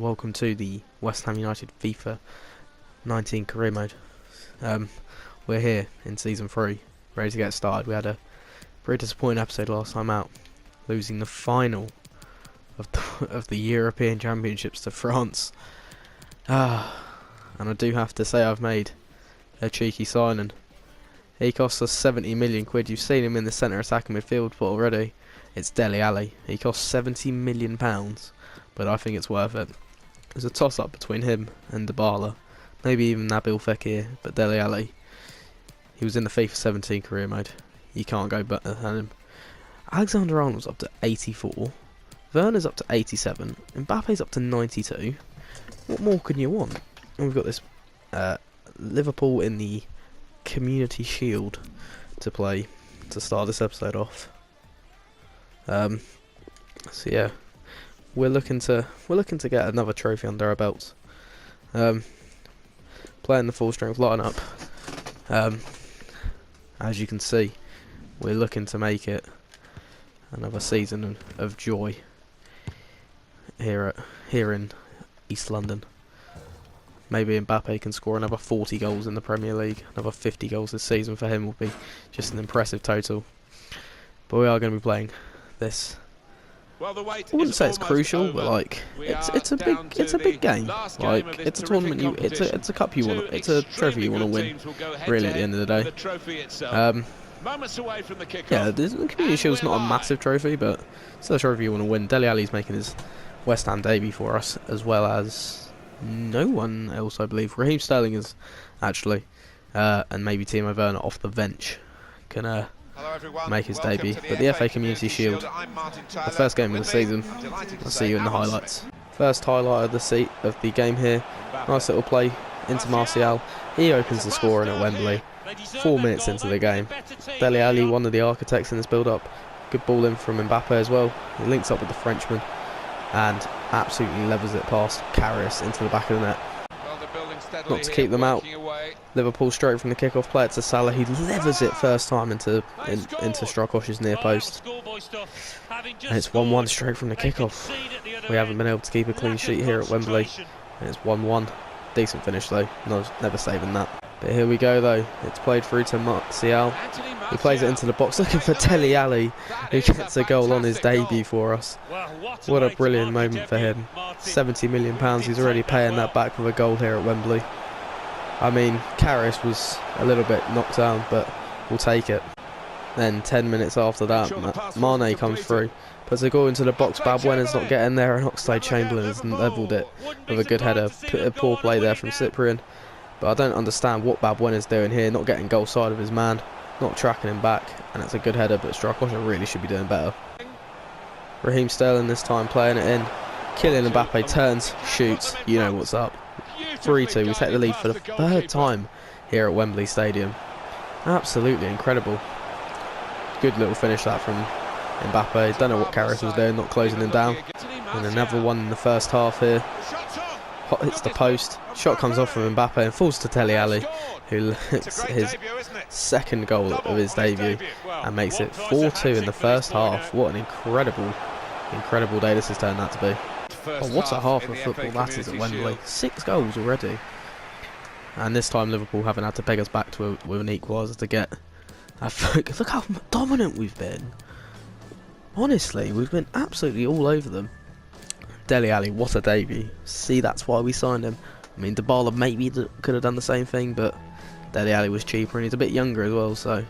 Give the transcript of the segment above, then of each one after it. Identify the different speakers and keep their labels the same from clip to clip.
Speaker 1: welcome to the West Ham United FIFA 19 career mode. We're here in season 3, ready to get started. We had a pretty disappointing episode last time out, losing the final of the European Championships to France. And I do have to say I've made a cheeky signing. He costs us 70 million quid. You've seen him in the centre attacking midfield, but already it's Dele Alli. He costs 70 million pounds, but I think it's worth it. There's a toss-up between him and Dybala, maybe even Nabil Fekir, but Dele Alli, he was in the FIFA 17 career mode. You can't go better than him. Alexander-Arnold's up to 84, Werner's up to 87, Mbappe's up to 92. What more can you want? And we've got this Liverpool in the Community Shield to play to start this episode off. So yeah, we're looking to get another trophy under our belts. Playing the full strength lineup. As you can see, we're looking to make it another season of joy here in East London. Maybe Mbappe can score another 40 goals in the Premier League. Another 50 goals this season for him will be just an impressive total. But we are going to be playing this. I wouldn't say it's crucial, but like it's a big game. Like it's a tournament. It's a cup you want. It's a trophy you want to win. Really, at the end of the day. Yeah, the Community Shield's not a massive trophy, but it's a trophy you want to win. Dele Alli's making his West Ham debut for us, as well as no one else, I believe. Raheem Sterling is actually, and maybe Timo Werner off the bench can make his debut. But the FA Community Shield, the first game of the season. I'll see you in the highlights. First highlight of the game here. Nice little play into Martial. He opens the scoring at Wembley. 4 minutes into the game. Dele Alli, one of the architects in this build-up. Good ball in from Mbappe as well. He links up with the Frenchman and absolutely levels it past Karius into the back of the net. Not to keep them out. Liverpool straight from the kick-off, play it to Salah. He levers it first time into Strakosch's near post. And it's 1-1 straight from the kick-off. We haven't been able to keep a clean sheet here at Wembley. And it's 1-1. Decent finish though. Never saving that. But here we go though. It's played through to Martial. He plays it into the box looking for Dele Alli, who gets a goal on his debut for us. What a brilliant moment for him. 70 million pounds, he's already paying that back with a goal here at Wembley. I mean, Karius was a little bit knocked down, but we'll take it. Then 10 minutes after that, Mane comes through, puts a goal into the box. Balbuena's not getting there, and Oxlade-Chamberlain has levelled it with a good header. A poor play there from Cyprian. But I don't understand what Balbuena's doing here, not getting goal side of his man, not tracking him back, and it's a good header, but Strakosch really should be doing better. Raheem Sterling this time playing it in. Kylian Mbappe turns, shoots, you know what's up. 3-2, we take the lead for the third time here at Wembley Stadium. Absolutely incredible. Good little finish that from Mbappe. Don't know what Karius was doing, not closing him down. And another one in the first half here. Hits the post, shot comes off from Mbappe and falls to Dele Alli, who hits his second goal of his debut and makes it 4-2 in the first half. What an incredible day this has turned out to be. Oh, what a half of football that is at Wembley. 6 goals already. And this time Liverpool haven't had to peg us back to with an equaliser to get a focus. Look how dominant we've been. Honestly, we've been absolutely all over them. Dele Alli, what a debut. See, that's why we signed him. I mean, Dybala maybe could have done the same thing, but Dele Alli was cheaper and he's a bit younger as well, so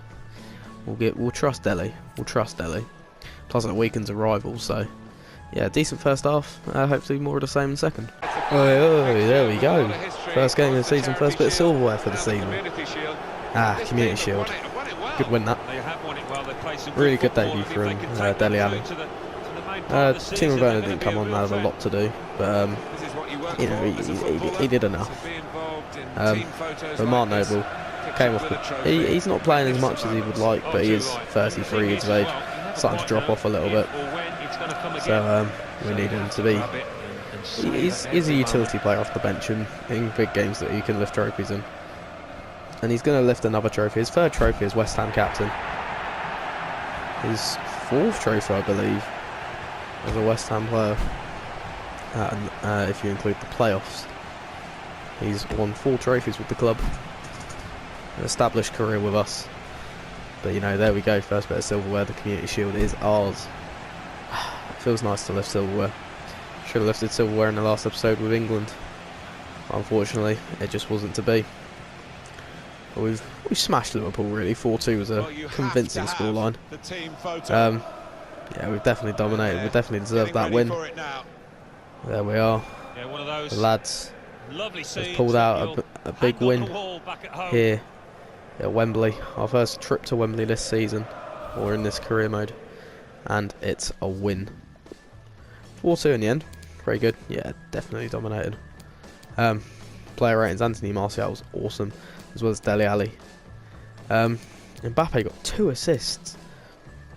Speaker 1: we'll trust Dele. We'll trust Dele. Plus it weakens a rival, so yeah, decent first half. Hopefully more of the same in second. Oh, there we go. First game of the season, first bit of silverware for the season. Community Shield. Good win that. Really good debut from Dele Alli. Timo Werner didn't come on, that had a lot to do, but you know, he did enough. But Mark Noble came off. He's not playing as much as he would like, but he is 33 years of age, starting to drop off a little bit. So we need him to be. He's a utility player off the bench and in big games that he can lift trophies in. And he's going to lift another trophy. His third trophy as West Ham captain. His fourth trophy, I believe, as a West Ham player. if you include the playoffs. He's won 4 trophies with the club, an established career with us. But you know, there we go, first bit of silverware. The Community Shield is ours. It feels nice to lift silverware. Should have lifted silverware in the last episode with England. Unfortunately, it just wasn't to be. But we've smashed Liverpool really. 4-2 was a convincing scoreline. Yeah, we've definitely dominated. We definitely deserved that win. There we are. The lads have pulled out a big win here at Wembley. Our first trip to Wembley this season, or in this career mode, and it's a win. 4-2 in the end. Very good. Yeah, definitely dominated. Player ratings: Anthony Martial was awesome, as well as Dele Alli. Mbappe got 2 assists.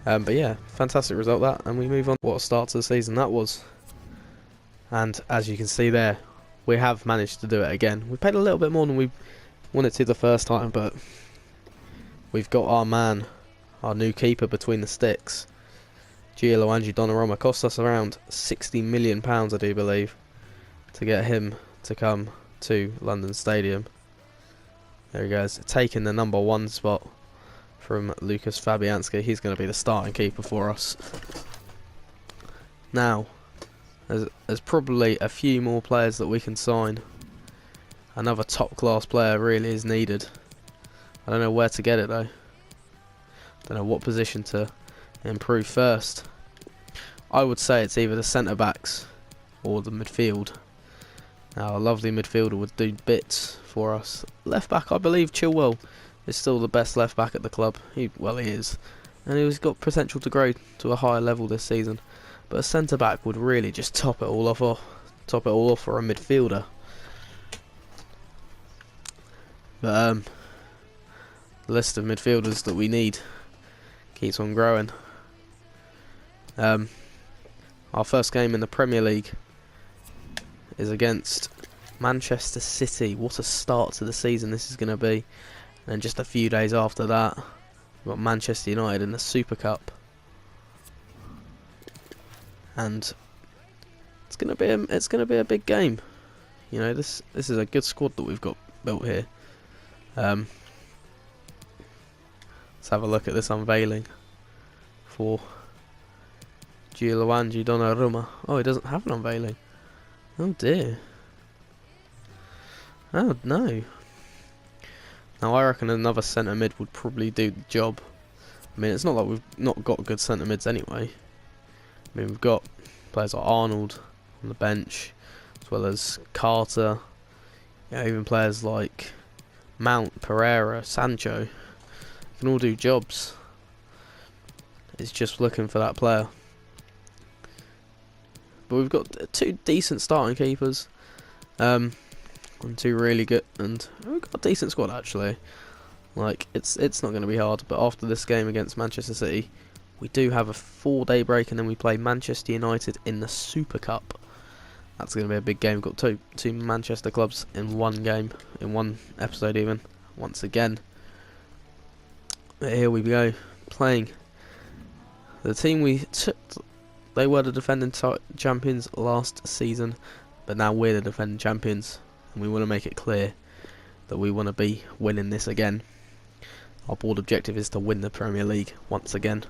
Speaker 1: But yeah, fantastic result that, and we move on. What a start to the season that was. And as you can see there, we have managed to do it again. We paid a little bit more than we wanted to the first time, but we've got our man, our new keeper, between the sticks. Gianluigi Donnarumma. Cost us around £60 million, I do believe, to get him to come to London Stadium. There he goes, taking the number 1 spot from Lucas Fabianski. He's going to be the starting keeper for us. Now, there's probably a few more players that we can sign. Another top class player really is needed. I don't know where to get it though. Don't know what position to improve first. I would say it's either the centre backs or the midfield. Now, a lovely midfielder would do bits for us. Left back, I believe Chilwell is still the best left back at the club. Well, he is, and he's got potential to grow to a higher level this season. But a centre back would really just top it all off for a midfielder. But the list of midfielders that we need keeps on growing. Our first game in the Premier League is against Manchester City. What a start to the season this is going to be. And just a few days after that, we've got Manchester United in the Super Cup. And it's going to be a big game. You know, this is a good squad that we've got built here. Let's have a look at this unveiling for Gianluigi Donnarumma. Oh, he doesn't have an unveiling. Oh dear. Oh no. Now I reckon another centre mid would probably do the job. I mean, it's not like we've not got good centre mids anyway. I mean, we've got players like Arnold on the bench, as well as Carter. Yeah, even players like Mount, Pereira, Sancho can all do jobs. It's just looking for that player. But we've got 2 decent starting keepers, and 2 really good, and we've got a decent squad actually. Like, it's not going to be hard. But after this game against Manchester City, we do have a 4-day break, and then we play Manchester United in the Super Cup. That's going to be a big game. We've got two Manchester clubs in one game, in one episode even, once again. But here we go, playing the team we took. They were the defending champions last season, but now we're the defending champions, and we want to make it clear that we want to be winning this again. Our board objective is to win the Premier League once again.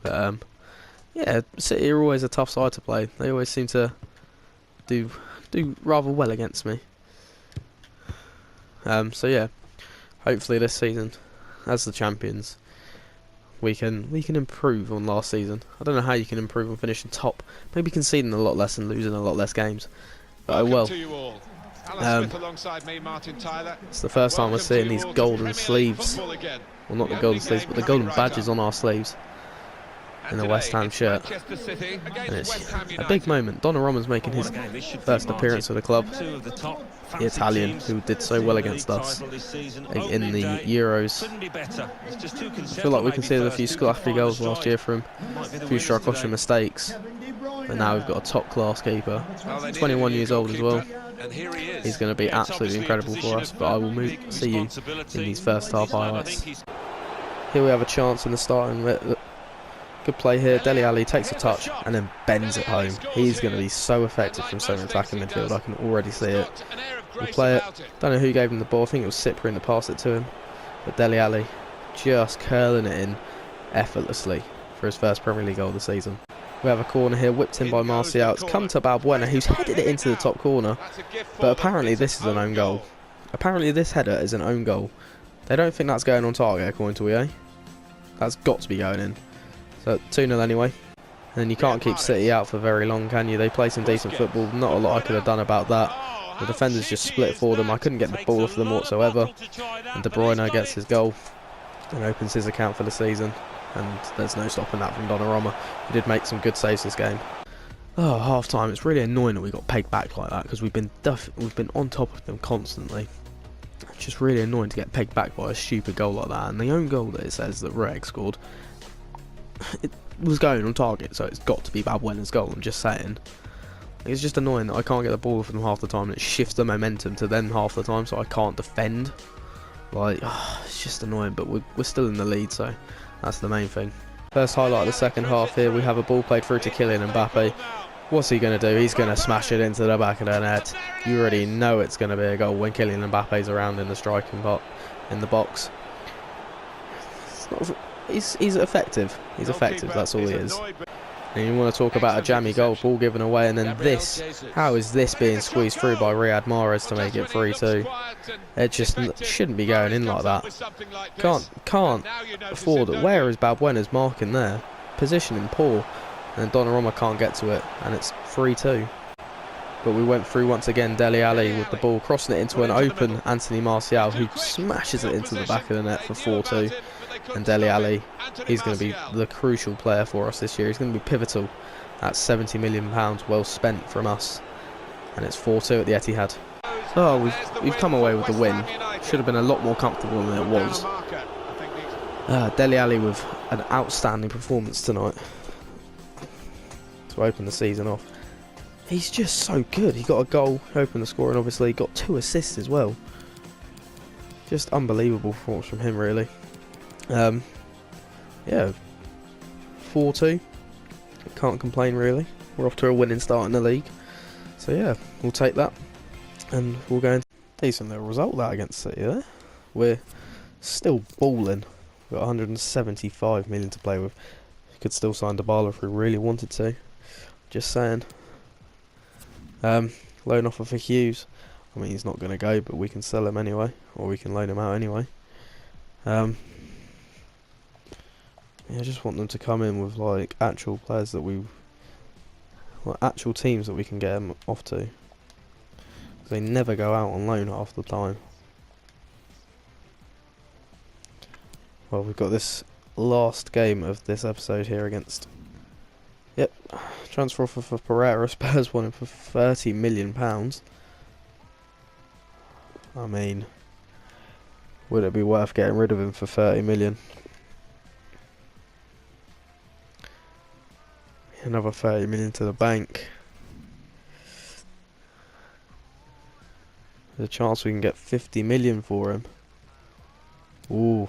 Speaker 1: But yeah, City are always a tough side to play. They always seem to do rather well against me. So yeah, hopefully this season, as the champions, we can improve on last season. I don't know how you can improve on finishing top. Maybe conceding a lot less and losing a lot less games. But I will. It's the first time we're seeing these golden sleeves. Well, not the golden sleeves, but the golden badges on our sleeves in the West Ham shirt. And it's a big moment. Donnarumma's making his first appearance for the club. The Italian who did so well against us in the Euros. I feel like we conceded a few scrappy goals last year from a few Strakosha mistakes. But now we've got a top class keeper, 21 years old as well. He's going to be absolutely incredible for us, but I will see you in these first half highlights. Here we have a chance in the starting Good play here. Dele Alli takes a touch and then bends it home. He's going to be so effective from centre attacking midfield. I can already see it. We'll play it. Don't know who gave him the ball. I think it was Cyprian that passed it to him. But Dele Alli just curling it in effortlessly for his first Premier League goal of the season. We have a corner here, whipped in by Martial. It's come to Balbuena, who's headed it into the top corner. But apparently this is an own goal. Apparently this header is an own goal. They don't think that's going on target, according to EA. That's got to be going in. So 2-0 anyway. And you can't keep City out for very long, can you? They play some decent football. Not a lot I could have done about that. The defenders just split for them. I couldn't get the ball off them whatsoever. And De Bruyne gets his goal and opens his account for the season. And there's no stopping that from Donnarumma. He did make some good saves this game. Oh, half time. It's really annoying that we got pegged back like that because we've been on top of them constantly. It's just really annoying to get pegged back by a stupid goal like that. And the own goal that it says that Reg scored, it was going on target, so it's got to be Balbuena's goal. I'm just saying. It's just annoying that I can't get the ball off them half the time and it shifts the momentum to them half the time, so I can't defend. Like, it's just annoying, but we're still in the lead, so that's the main thing. First highlight of the second half here, we have a ball played through to Kylian Mbappe. What's he going to do? He's going to smash it into the back of the net. You already know it's going to be a goal when Kylian Mbappe's around in the striking pot, in the box. It's not, he's effective. He's effective, that's all he is. And you want to talk about a jammy goal, ball given away, and then this. How is this being squeezed through by Riyad Mahrez to make it 3-2? It just shouldn't be going in like that. Can't afford it. Where is Balbuena's marking there? Positioning poor. And Donnarumma can't get to it, and it's 3-2. But we went through once again, Dele Alli with the ball, crossing it into an open Anthony Martial, who smashes it into the back of the net for 4-2. And Dele Alli, he's going to be the crucial player for us this year. He's going to be pivotal. That's £70 million well spent from us. And it's 4-2 at the Etihad. So we've come away with the win. Should have been a lot more comfortable than it was. Dele Alli with an outstanding performance tonight to open the season off. He's just so good. He got a goal, opened the score, and obviously got 2 assists as well. Just unbelievable performance from him, really. Yeah, 4-2. Can't complain, really. We're off to a winning start in the league. So yeah, we'll take that. And we'll go into decent little result that against City there. We're still balling. We've got 175 million to play with. We could still sign Dybala if we really wanted to. Just saying. Loan offer for Hughes. I mean, he's not going to go, but we can sell him anyway. Or we can loan him out anyway. Yeah, I just want them to come in with like actual players that actual teams that we can get them off to. They never go out on loan half the time. Well, we've got this last game of this episode here against. Yep, transfer offer for Pereira. Spurs want him for £30 million. I mean, would it be worth getting rid of him for 30 million? Another 30 million to the bank. There's a chance we can get 50 million for him. Ooh.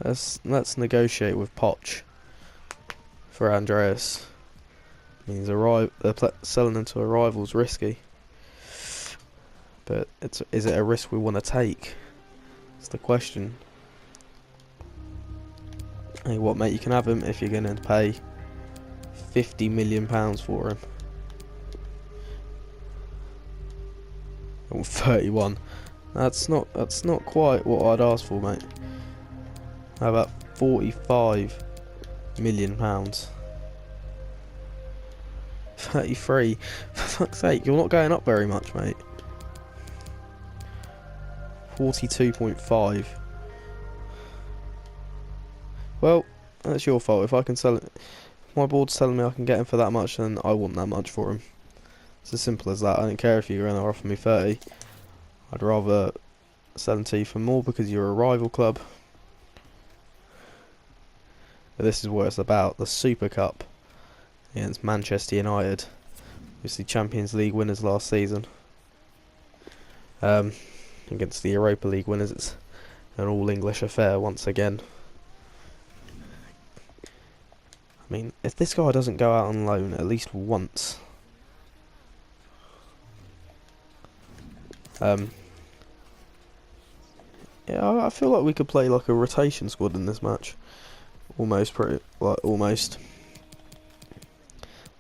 Speaker 1: Let's negotiate with Poch for Andreas. Means selling him to a rival's risky. But is it a risk we want to take? That's the question. Hey, what, mate? You can have him if you're going to pay £50 million for him. Or 31. That's not quite what I'd ask for, mate. How about £45 million? 33. For fuck's sake, you're not going up very much, mate. 42.5. Well, that's your fault. If I can sell it, if my board's telling me I can get him for that much, then I want that much for him. It's as simple as that. I don't care if you're going to offer me 30. I'd rather sell him to you for more because you're a rival club. But this is what it's about. The Super Cup against Manchester United. Obviously Champions League winners last season. Against the Europa League winners, it's an all-English affair once again. I mean, if this guy doesn't go out on loan at least once, yeah, I feel like we could play like a rotation squad in this match, almost,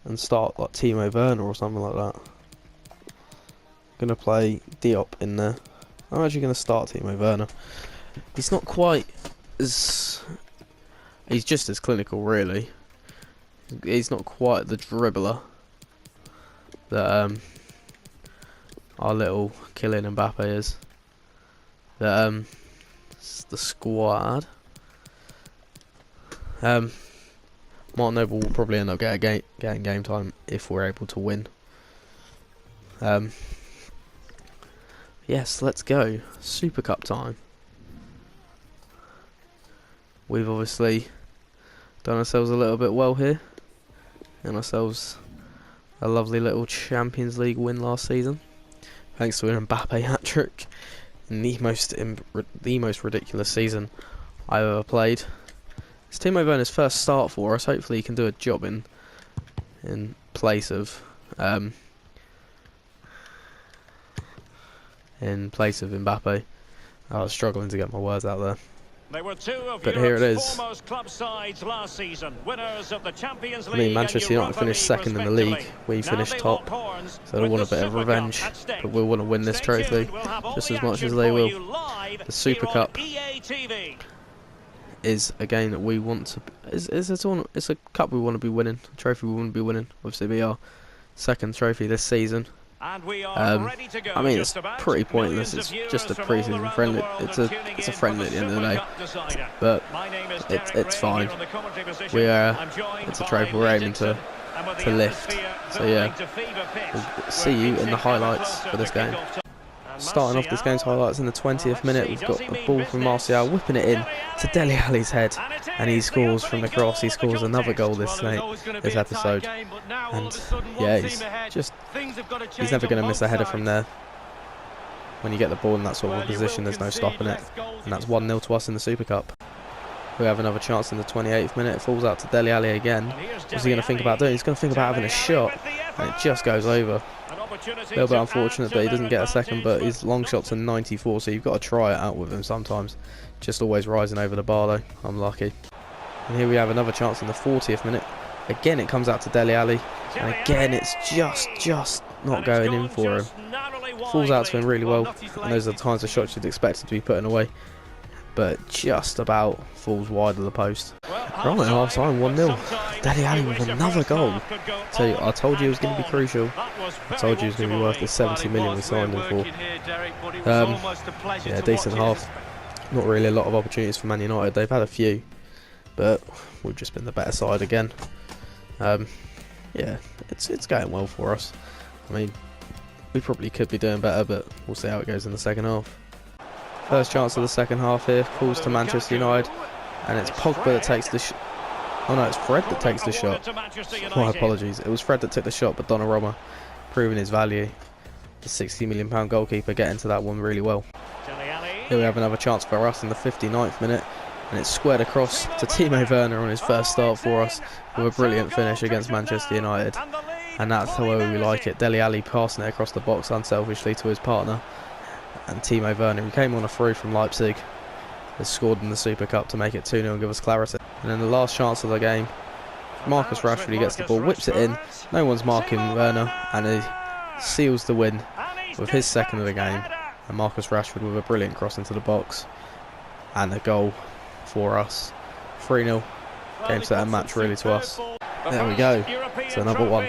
Speaker 1: and start like Timo Werner or something like that. Gonna play Diop in there. I'm actually gonna start Timo Werner. He's not quite as... He's just as clinical, really. He's not quite the dribbler that our little Kylian Mbappe is. That the squad. Martin Noble will probably end up getting game time if we're able to win. Yes, let's go. Super Cup time. We've obviously done ourselves a little bit well here, and ourselves a lovely little Champions League win last season, thanks to an Mbappe hat-trick in the most ridiculous season I've ever played. It's Timo Werner's first start for us. Hopefully he can do a job in place of Mbappe. I was struggling to get my words out there.
Speaker 2: They were two of
Speaker 1: but here it is.
Speaker 2: foremost club sides last season, winners of the Champions League.
Speaker 1: I mean, Manchester United finished second in the league. We finished top, so they want a bit of revenge. But we want to win this trophy just as much as they will. The Super Cup is a game that we want to. It's a cup we want to be winning. A trophy we want to be winning. Obviously, we are second trophy this season.
Speaker 2: And we are ready to go.
Speaker 1: I mean, it's pretty pointless. It's just a pre-season friendly. It's a friendly at the end of the day, but it's fine. It's a trophy we're aiming to lift. So yeah, we'll see you in the highlights for this game. Starting off this game's highlights in the 20th minute, we've got a ball from Martial whipping it in to Dele Alli's head, and he scores from the cross. He scores another goal this episode, and yeah, he's never going to miss a header from there. When you get the ball in that sort of position, there's no stopping it, and that's 1-0 to us in the Super Cup. We have another chance in the 28th minute. It falls out to Dele Alli again. What's he going to think about doing? He's going to think about having a shot, and it just goes over. A little bit unfortunate that he doesn't get a second, but his long shots are 94, so you've got to try it out with him sometimes. Just always rising over the bar though. Unlucky. And here we have another chance in the 40th minute. Again it comes out to Dele Alli, and again it's just not going in for him. Falls out to him really well, and those are the times of shots you'd expect to be putting away, but just about falls wide of the post. We're on at half time, 1-0. Dele Alli with another goal. So I told you it was going to be crucial. I told you it was going to be worth the 70 million we signed him for. Yeah, decent half. Not really a lot of opportunities for Man United. They've had a few, but we've just been the better side again. Yeah, it's going well for us. I mean, we probably could be doing better, but we'll see how it goes in the second half. First chance of the second half here falls to Manchester United, and it's Pogba that takes the shot. Oh no, it's Fred that takes the shot. My apologies. It was Fred that took the shot, but Donnarumma proving his value. The £60 million goalkeeper getting to that one really well. Here we have another chance for us in the 59th minute, and it's squared across to Timo Werner on his first start for us with a brilliant finish against Manchester United. And that's the way we like it. Dele Alli passing it across the box unselfishly to his partner. And Timo Werner, who came on a through from Leipzig, has scored in the Super Cup to make it 2-0 and give us clarity. And then the last chance of the game, Marcus Rashford, he gets the ball, whips it in, no one's marking Werner, and he seals the win with his second of the game. And Marcus Rashford with a brilliant cross into the box, and a goal for us. 3-0, game set and match really to us. There we go, it's another one.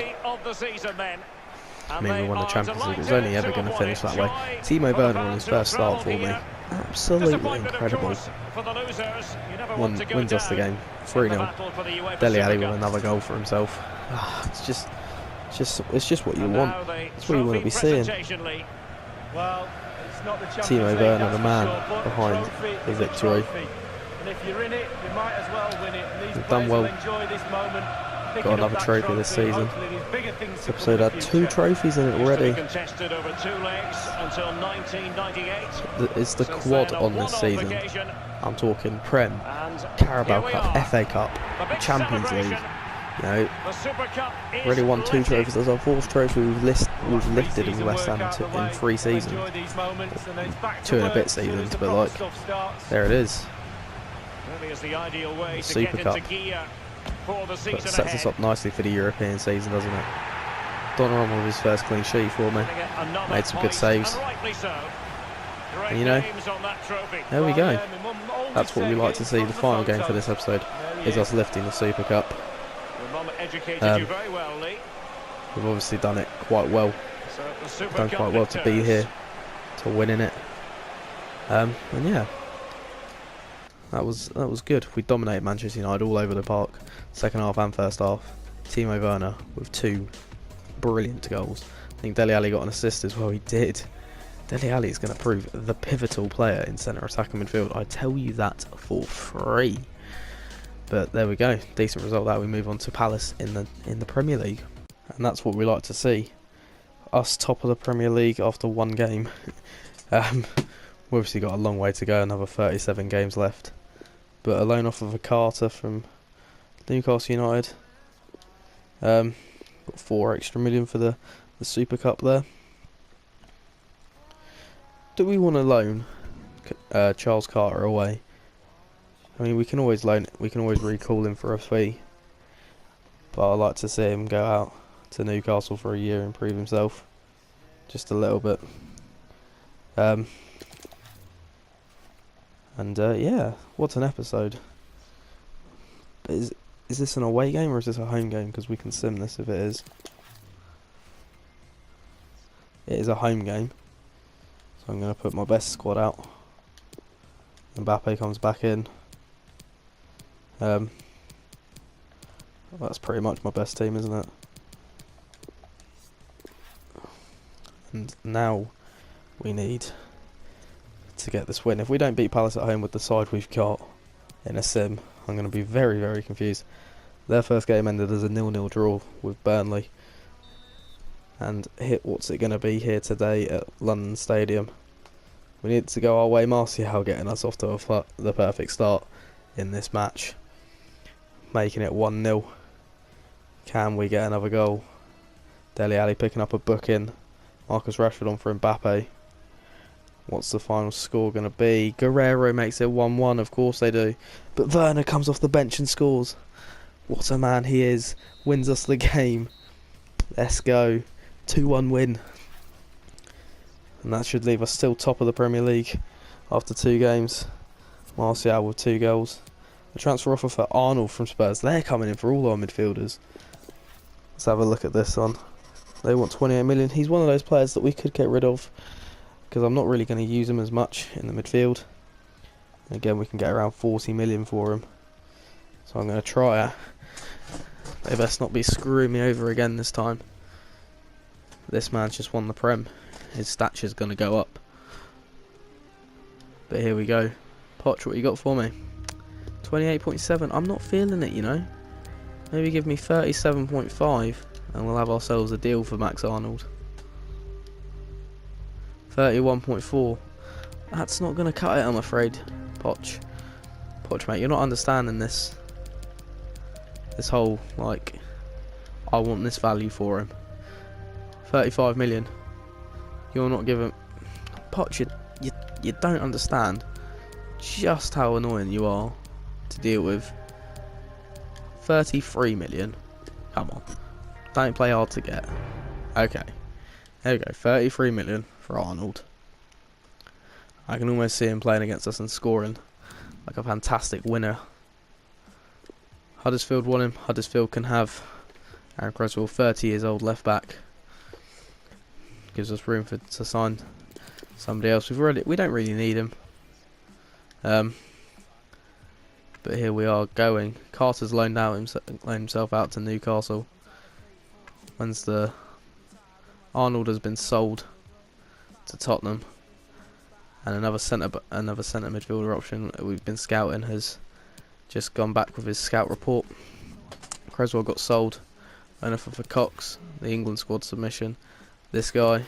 Speaker 1: I mean, we won the Champions League. It was only ever going to finish that way. Timo Werner on his first start for me. Absolutely incredible. Wins us the game. 3-0. Dele Alli with another goal for himself. It's just what you want. It's what you want to be seeing. Timo Werner, the man behind the victory. We've done well. Got another trophy this season. This episode had 2 trophies in it already. It's the quad on this season. I'm talking Prem, Carabao Cup, FA Cup, Champions League. You know,
Speaker 2: The Super Cup is
Speaker 1: already won 2
Speaker 2: lifted.
Speaker 1: trophies. That's our 4th trophy we've lifted in West Ham in 3 seasons. 2 and a bit seasons, but like, there it is.
Speaker 2: Really is the ideal way to
Speaker 1: Super
Speaker 2: get
Speaker 1: Cup.
Speaker 2: into gear for the season
Speaker 1: But sets us
Speaker 2: ahead.
Speaker 1: up nicely for the European season, doesn't it? Donnarumma with his first clean sheet for me. Made some good saves.
Speaker 2: And rightly so. Great
Speaker 1: And you know,
Speaker 2: names on that trophy.
Speaker 1: there we go. That's what we like to see. The final game for this episode is us lifting the Super Cup.
Speaker 2: Your mum educated you very well, Lee.
Speaker 1: We've obviously done it quite well.
Speaker 2: So the Super
Speaker 1: Done
Speaker 2: Cup
Speaker 1: quite well to be
Speaker 2: victors.
Speaker 1: here, to winning it. And yeah, that was good. We dominated Manchester United all over the park, second half and first half. Timo Werner with 2 brilliant goals. I think Dele Alli got an assist as well. He did. Dele Alli is going to prove the pivotal player in centre attacking midfield. I tell you that for free. But there we go. Decent result that we move on to Palace in the Premier League, and that's what we like to see. Us top of the Premier League after 1 game. We've obviously got a long way to go. Another 37 games left. But a loan off of a Carter from Newcastle United. Got 4 extra million for the Super Cup there. Do we want to loan Charles Carter away? I mean, we can always recall him for a fee. But I'd like to see him go out to Newcastle for a year and prove himself. Just a little bit. Yeah, what an episode. Is this an away game or is this a home game? Because we can sim this if it is. It is a home game. So I'm going to put my best squad out. Mbappe comes back in. That's pretty much my best team, isn't it? And now we need to get this win. If we don't beat Palace at home with the side we've got in a sim, I'm going to be very, very confused. Their first game ended as a 0-0 draw with Burnley. And what's it going to be here today at London Stadium? We need to go our way. Martial getting us off to the perfect start in this match, making it 1-0. Can we get another goal? Dele Alli picking up a booking. Marcus Rashford on for Mbappe. What's the final score going to be? Guerrero makes it 1-1, of course they do. But Werner comes off the bench and scores. What a man he is. Wins us the game. Let's go. 2-1 win. And that should leave us still top of the Premier League after 2 games. Martial with 2 goals. A transfer offer for Arnold from Spurs. They're coming in for all our midfielders. Let's have a look at this one. They want 28 million. He's one of those players that we could get rid of, because I'm not really going to use him as much in the midfield. And again, we can get around 40 million for him. So I'm going to try it. They best not be screwing me over again this time. This man's just won the Prem. His stature's going to go up. But here we go. Poch, what you got for me? 28.7. I'm not feeling it, you know. Maybe give me 37.5 and we'll have ourselves a deal for Max Arnold. 31.4. That's not going to cut it, I'm afraid. Poch, mate, you're not understanding this. This whole, like, I want this value for him. 35 million. You're not giving... Poch, you don't understand just how annoying you are to deal with. 33 million. Come on. Don't play hard to get. Okay. There we go. 33 million for Arnold. I can almost see him playing against us and scoring like a fantastic winner. Huddersfield want him. Huddersfield can have Aaron Cresswell, 30 years old, left back. Gives us room to sign somebody else. We don't really need him. But here we are going. Carter's loaned himself out to Newcastle. When's the... Arnold has been sold to Tottenham. And another centre midfielder option that we've been scouting has just gone back with his scout report. Creswell got sold. Owner for Cox, the England squad submission. This guy.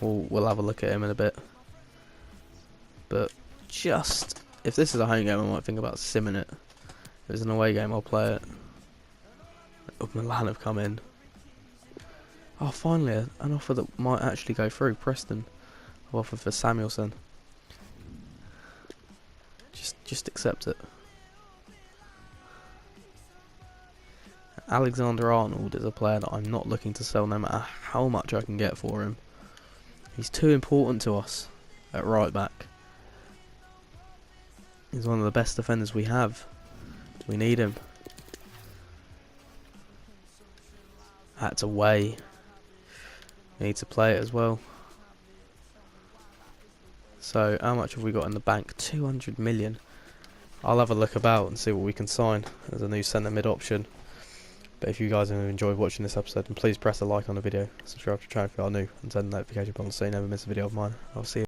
Speaker 1: We'll have a look at him in a bit. But just, if this is a home game, I might think about simming it If it's an away game, I'll play it. Milan have come in. Oh, finally, an offer that might actually go through. Preston have offered for Samuelson. Just accept it. Alexander-Arnold is a player that I'm not looking to sell no matter how much I can get for him. He's too important to us at right back. He's one of the best defenders we have. We need him. That's away. We need to play it as well. So, how much have we got in the bank? 200 million. I'll have a look about and see what we can sign as a new centre mid option. But if you guys have enjoyed watching this episode, then please press a like on the video, subscribe to the channel if you are new, and turn the notification bell so you never miss a video of mine. I'll see you.